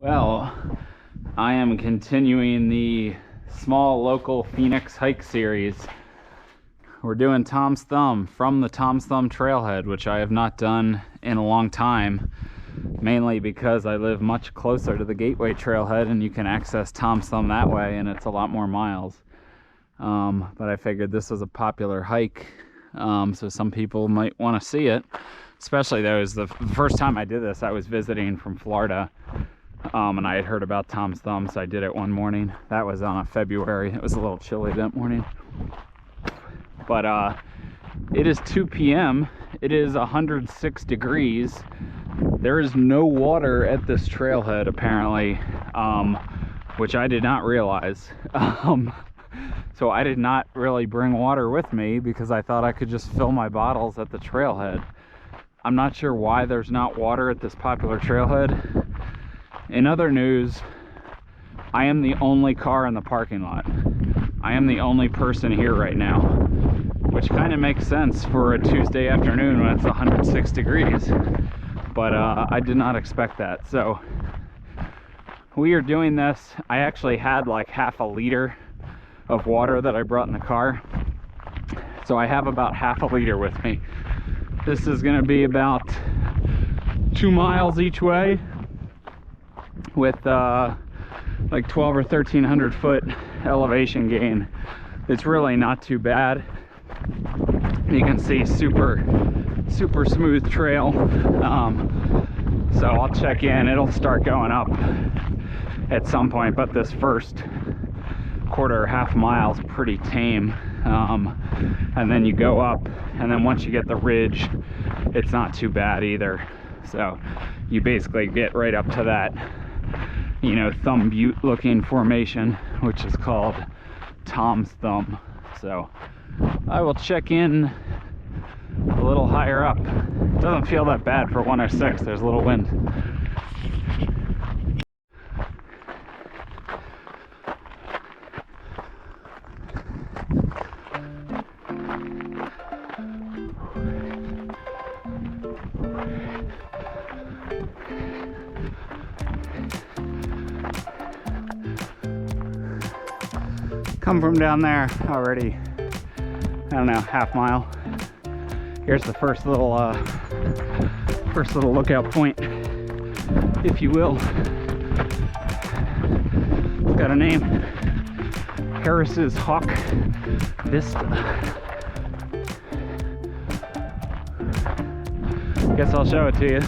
Well, I am continuing the small local Phoenix hike series. We're doing Tom's Thumb from the Tom's Thumb Trailhead, which I have not done in a long time, mainly because I live much closer to the Gateway Trailhead and you can access Tom's Thumb that way and it's a lot more miles. But I figured this was a popular hike, so some people might want to see it, especially those. The first time I did this, I was visiting from Florida. And I had heard about Tom's Thumb, so I did it one morning. That was on a February. It was a little chilly that morning. But it is 2 p.m. It is 106 degrees. There is no water at this trailhead, apparently, which I did not realize. So I did not really bring water with me because I thought I could just fill my bottles at the trailhead. I'm not sure why there's not water at this popular trailhead. In other news, I am the only car in the parking lot. I am the only person here right now, which kind of makes sense for a Tuesday afternoon when it's 106 degrees. But I did not expect that. So we are doing this. I actually had like half a liter of water that I brought in the car. So I have about half a liter with me. This is going to be about 2 miles each way, with like 12 or 1300 foot elevation gain. It's really not too bad. You can see super smooth trail. So I'll check in. It'll start going up at some point, but this first quarter or half mile is pretty tame. And then you go up, and then once you get the ridge, it's not too bad either. So you basically get right up to that, you know, thumb butte looking formation, which is called Tom's Thumb. So I will check in a little higher up. Doesn't feel that bad for 106. There's a little wind. Come from down there already, I don't know, half mile. Here's the first little lookout point, if you will. It's got a name, Harris's Hawk Vista. Guess I'll show it to you.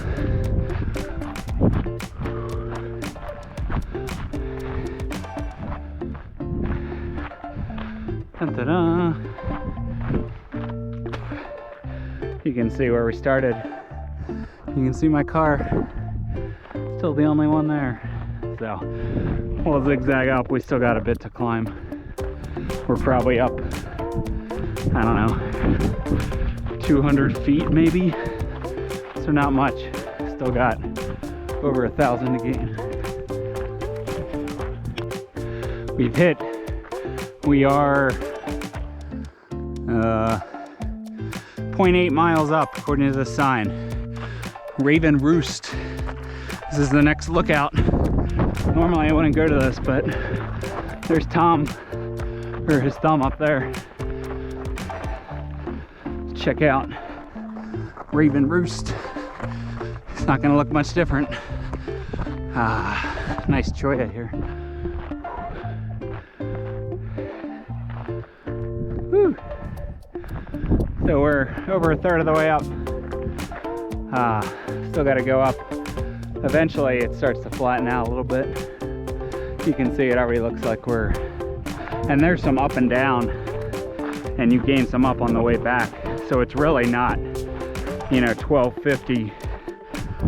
Ta-da. You can see where we started. You can see my car. Still the only one there. So we'll zigzag up. We still got a bit to climb. We're probably up, I don't know, 200 feet maybe. So not much. Still got over 1,000 to gain. We've hit. We are 0.8 miles up according to the sign. Raven Roost. This is the next lookout. Normally I wouldn't go to this, but there's Tom, or his thumb up there. Check out Raven Roost. It's not gonna look much different. Nice cholla here. Whew. So we're over a third of the way up. Still got to go up. Eventually it starts to flatten out a little bit. You can see it already looks like and there's some up and down, and you gain some up on the way back. So it's really not, you know, 1250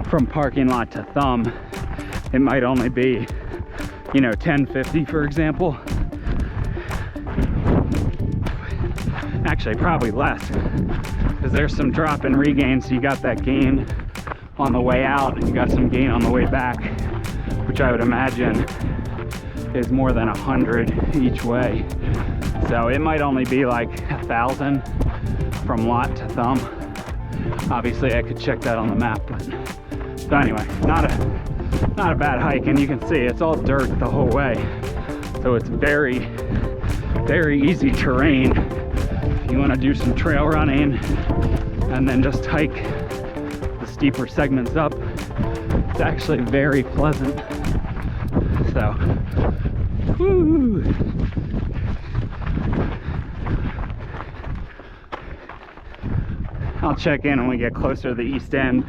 from parking lot to thumb. It might only be, you know, 1050 for example. Actually probably less, because there's some drop and regain. So you got that gain on the way out and you got some gain on the way back, which I would imagine is more than 100 each way. So it might only be like 1,000 from lot to thumb. Obviously I could check that on the map, but so anyway, not a not a bad hike, and you can see it's all dirt the whole way. So it's very, very easy terrain. If you want to do some trail running and then just hike the steeper segments up, it's actually very pleasant. So, woo! I'll check in when we get closer to the East End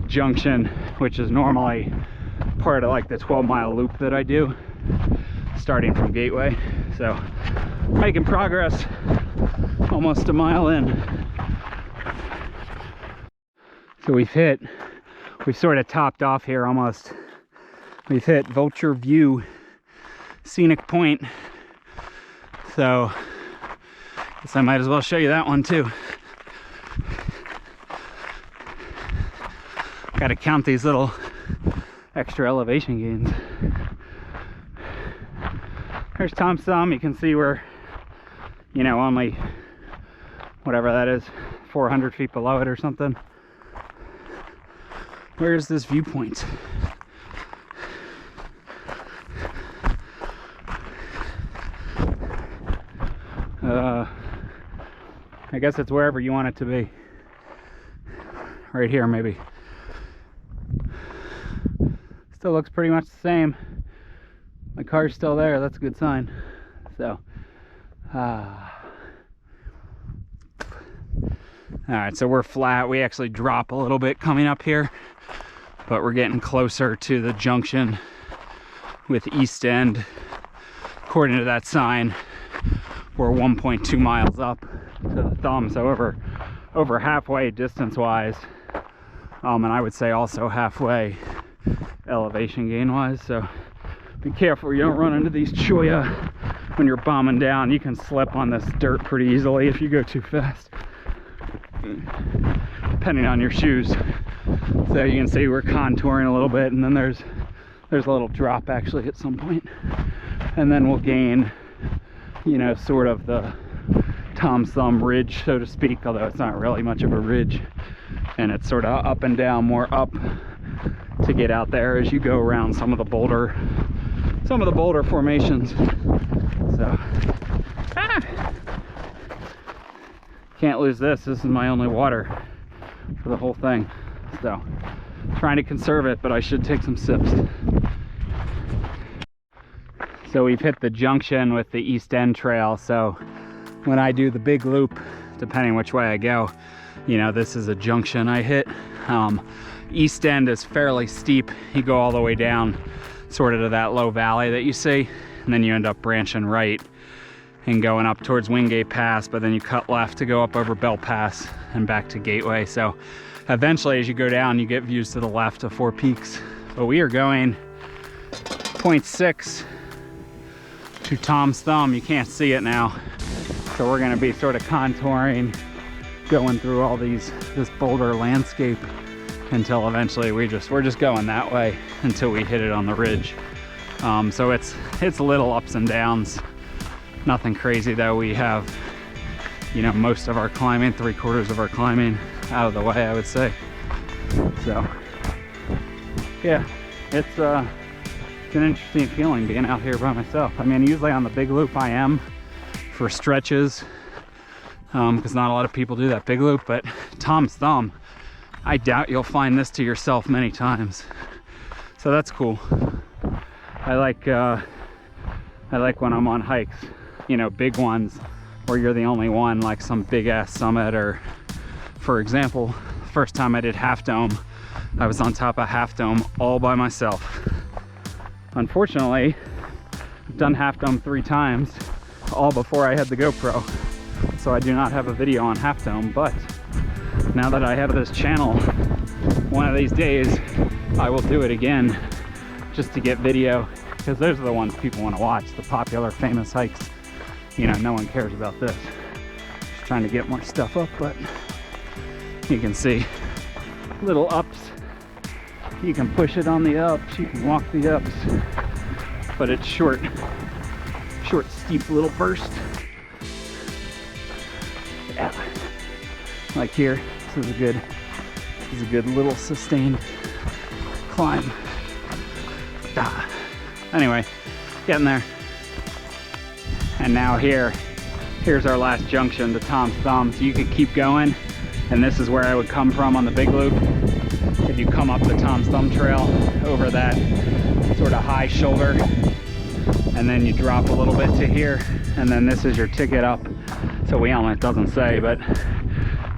junction, which is normally part of like the 12-mile loop that I do, starting from Gateway. So, making progress, almost a mile in. So we've sort of topped off here almost. We've hit Vulture View Scenic Point. So, guess I might as well show you that one too. Got to count these little extra elevation gains. There's Tom's Thumb. You can see we're, you know, only whatever that is, 400 feet below it or something. Where's this viewpoint? I guess it's wherever you want it to be. Right here, maybe. Still looks pretty much the same. My car's still there. That's a good sign. So, alright, so we're flat. We actually drop a little bit coming up here, but we're getting closer to the junction with East End. According to that sign, we're 1.2 miles up to the thumb, so over halfway distance-wise, and I would say also halfway elevation gain-wise. So be careful you don't run into these choya when you're bombing down. You can slip on this dirt pretty easily if you go too fast, depending on your shoes. So you can see we're contouring a little bit, and then there's a little drop actually at some point, and then we'll gain, you know, sort of the Tom's Thumb ridge, so to speak, although it's not really much of a ridge, and it's sort of up and down, more up to get out there as you go around some of the boulder formations. So can't lose this. This is my only water for the whole thing, so trying to conserve it, but I should take some sips. So we've hit the junction with the East End Trail. So when I do the big loop, depending which way I go, you know, this is a junction I hit. East End is fairly steep. You go all the way down sort of to that low valley that you see, and then you end up branching right and going up towards Wingate Pass, but then you cut left to go up over Bell Pass and back to Gateway. So eventually as you go down, you get views to the left of Four Peaks. But we are going 0.6 to Tom's Thumb. You can't see it now, so we're going to be sort of contouring, going through all this boulder landscape until eventually we're just going that way until we hit it on the ridge. So it's little ups and downs, nothing crazy though. We have, you know, most of our climbing, 3/4 of our climbing out of the way, I would say. So yeah, it's an interesting feeling being out here by myself. I mean, usually on the big loop I am for stretches, because not a lot of people do that big loop, but Tom's Thumb, I doubt you'll find this to yourself many times. So that's cool. I like when I'm on hikes, you know, big ones where you're the only one, like some big ass summit, or for example, first time I did Half Dome, I was on top of Half Dome all by myself. Unfortunately, I've done Half Dome 3 times, all before I had the GoPro, so I do not have a video on Half Dome. But now that I have this channel, one of these days I will do it again, just to get video, because those are the ones people want to watch, the popular famous hikes. You know, no one cares about this. Just trying to get more stuff up, but you can see little ups. You can push it on the ups, you can walk the ups, but it's short, steep little burst. Yeah, like here, this is a good little sustained climb. Anyway, getting there. And now here's our last junction to Tom's Thumb. So you could keep going, and this is where I would come from on the big loop. If you come up the Tom's Thumb trail over that sort of high shoulder, and then you drop a little bit to here, and then this is your ticket up. So it doesn't say, but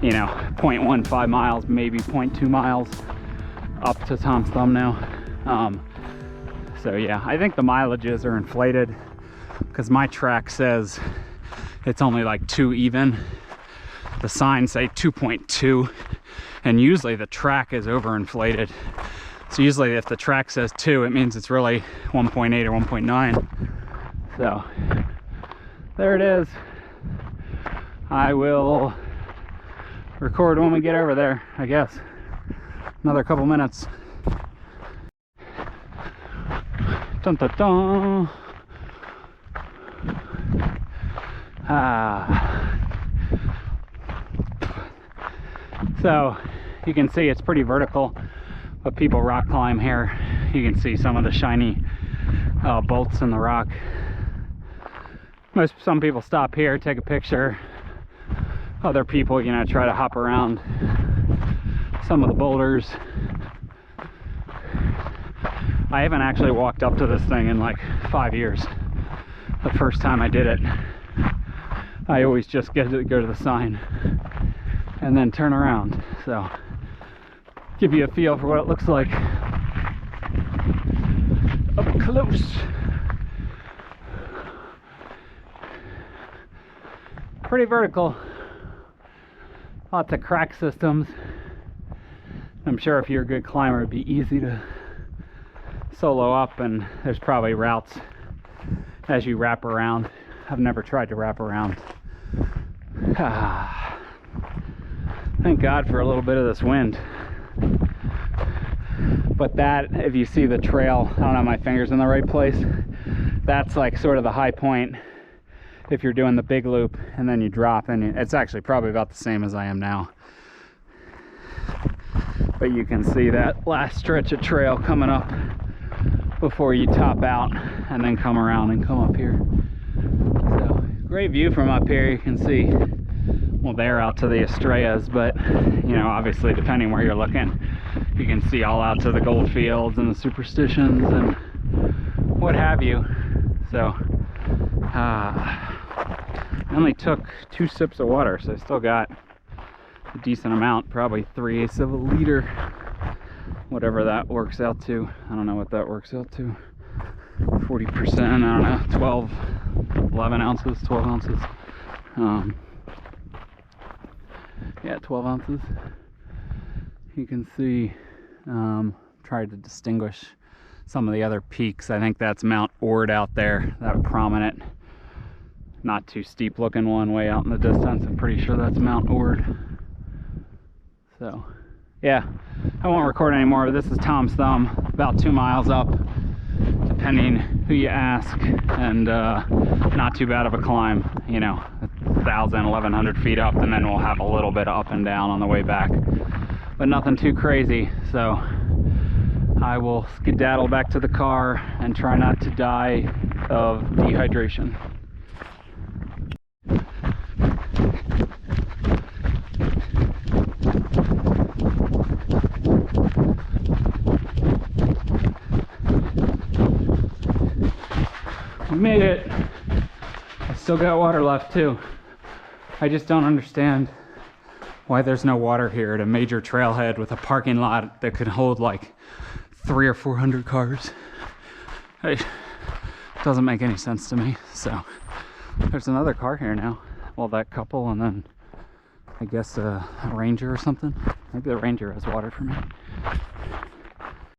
you know, 0.15 miles, maybe 0.2 miles up to Tom's Thumb now. So yeah, I think the mileages are inflated because my track says it's only like 2 even. The signs say 2.2, and usually the track is overinflated. So usually if the track says 2, it means it's really 1.8 or 1.9. So there it is. I will record when we get over there, I guess. Another couple minutes. Dun, dun, dun. So you can see it's pretty vertical, but people rock climb here. You can see some of the shiny bolts in the rock. Some people stop here, take a picture. Other people, you know, try to hop around some of the boulders. I haven't actually walked up to this thing in like 5 years. The first time I did it, I always just go to the sign and then turn around. So give you a feel for what it looks like up close. Pretty vertical. Lots of crack systems. I'm sure if you're a good climber, it'd be easy to solo up, and there's probably routes as you wrap around. I've never tried to wrap around. Thank God for a little bit of this wind. But that, if you see the trail, I don't have my fingers in the right place, that's like sort of the high point if you're doing the big loop, and then you drop, and it's actually probably about the same as I am now. But you can see that last stretch of trail coming up before you top out and then come around and come up here. So great view from up here. You can see, well, they're out to the Estrellas, but you know, obviously depending where you're looking, you can see all out to the gold fields and the superstitions and what have you. So I only took 2 sips of water, so I still got a decent amount, probably 3/8 of a liter, whatever that works out to. I don't know what that works out to. 40%, I don't know, 12, 11 ounces, 12 ounces. Yeah, 12 ounces. You can see, tried to distinguish some of the other peaks. I think that's Mount Ord out there, that prominent, not too steep looking one way out in the distance. I'm pretty sure that's Mount Ord. So yeah, I won't record anymore. This is Tom's Thumb, about 2 miles up, depending who you ask, and not too bad of a climb, you know, 1,000, 1,100 feet up, and then we'll have a little bit of up and down on the way back, but nothing too crazy. So I will skedaddle back to the car and try not to die of dehydration. We made it. I still got water left too. I just don't understand why there's no water here at a major trailhead with a parking lot that could hold like 300 or 400 cars. It doesn't make any sense to me. So there's another car here now. Well, that couple, and then I guess a Ranger or something. Maybe the Ranger has water for me.